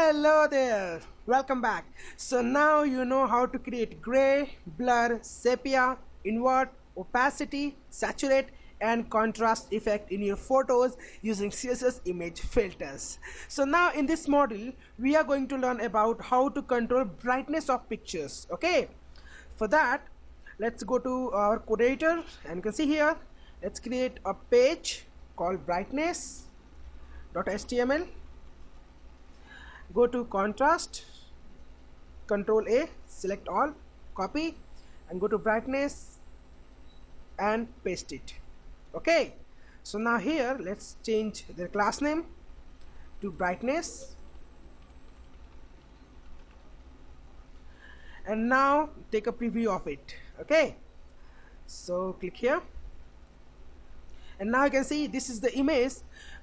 Hello there, welcome back. So now you know how to create gray, blur, sepia, invert, opacity, saturate and contrast effect in your photos using CSS image filters. So now in this module we are going to learn about how to control brightness of pictures. Okay, for that let's go to our curator and you can see here, let's create a page called brightness.html. Go to contrast, control A, select all, copy and go to brightness and paste it. Okay, so now here let's change the class name to brightness and now take a preview of it. Okay, so click here and now you can see this is the image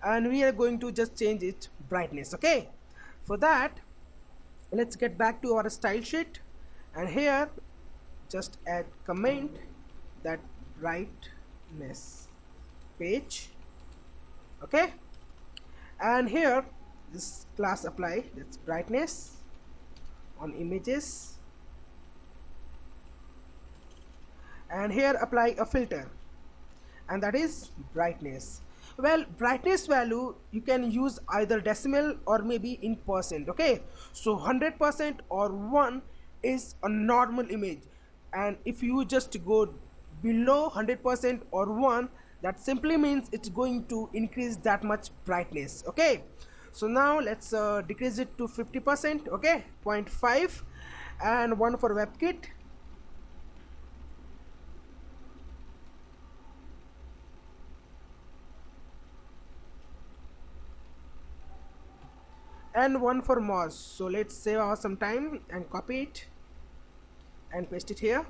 and we are going to just change its brightness. Okay, for that let's get back to our style sheet and here just add comment that brightness page. Okay, and here this class apply, that's brightness on images and here apply a filter and that is brightness. Well, brightness value you can use either decimal or maybe in percent. Okay, so 100% or 1 is a normal image, and if you just go below 100% or 1, that simply means it's going to increase that much brightness. Okay, so now let's decrease it to 50%. Okay, 0.5 and 1 for WebKit. And 1 for Moz. So let's save our some time and copy it and paste it here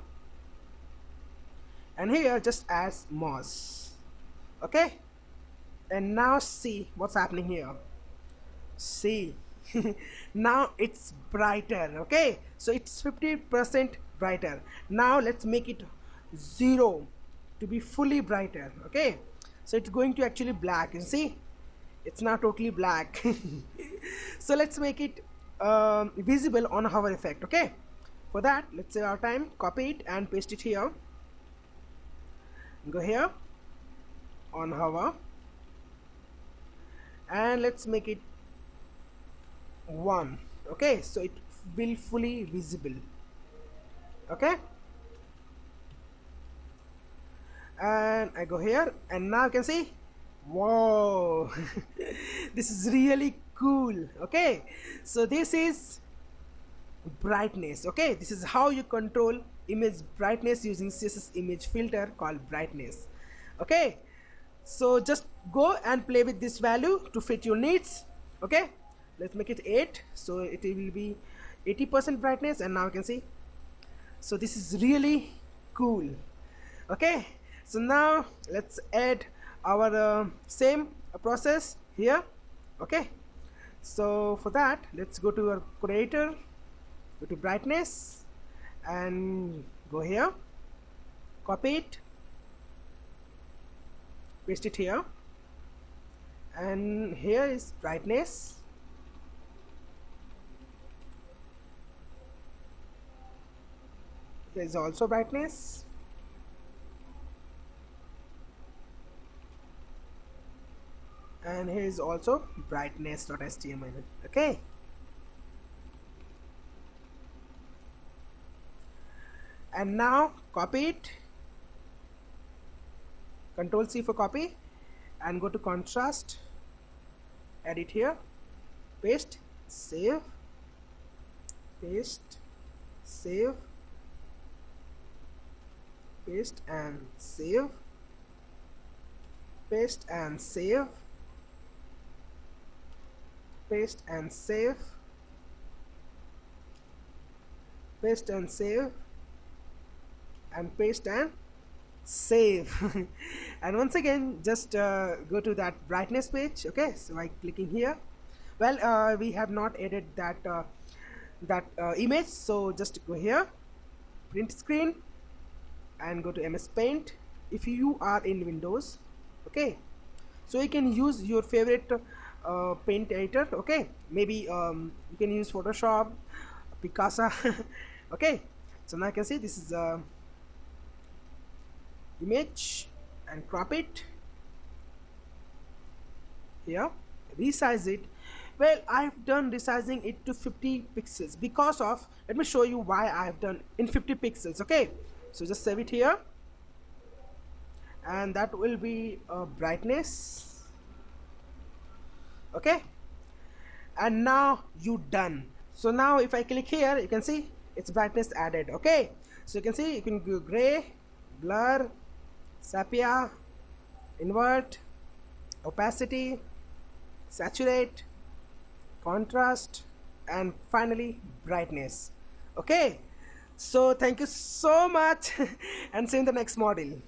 and here just as Moz. Okay, and now see what's happening here. See now it's brighter. Okay, so it's 50% brighter. Now let's make it 0 to be fully brighter. Okay, so it's going to actually black. You see, it's now totally black. So let's make it visible on hover effect. Okay, for that let's save our time, copy it and paste it here. Go here on hover and let's make it 1. Okay, so it will fully visible. Okay, and I go here and now you can see, whoa. This is really cool. Okay, so this is brightness. Okay, this is how you control image brightness using CSS image filter called brightness. Okay, so just go and play with this value to fit your needs. Okay, let's make it 8, so it will be 80% brightness and now you can see, so this is really cool. Okay, so now let's add our same process here. Okay, so for that let's go to our creator, go to brightness and go here, copy it, paste it here and here is brightness. There is also brightness and here is also brightness.html. Okay, and now copy it, Control C for copy and go to contrast, add it here, paste, save, paste, save, paste and save, paste and save, paste and save, paste and save and paste and save. And once again just go to that brightness page. Okay, so by clicking here, well we have not added that image, so just go here, print screen and go to MS Paint if you are in Windows. Okay, so you can use your favorite paint editor. Okay, maybe you can use Photoshop, Picasa. Okay, so now you can see this is a image, and crop it here, resize it. Well, I've done resizing it to 50 pixels because of, let me show you why I've done in 50 pixels. Okay, so just save it here, and that will be brightness. Okay, and now you done. So now if I click here, you can see it's brightness added. Okay, so you can see you can go gray, blur, sepia, invert, opacity, saturate, contrast, and finally brightness. Okay, so thank you so much and see you in the next model.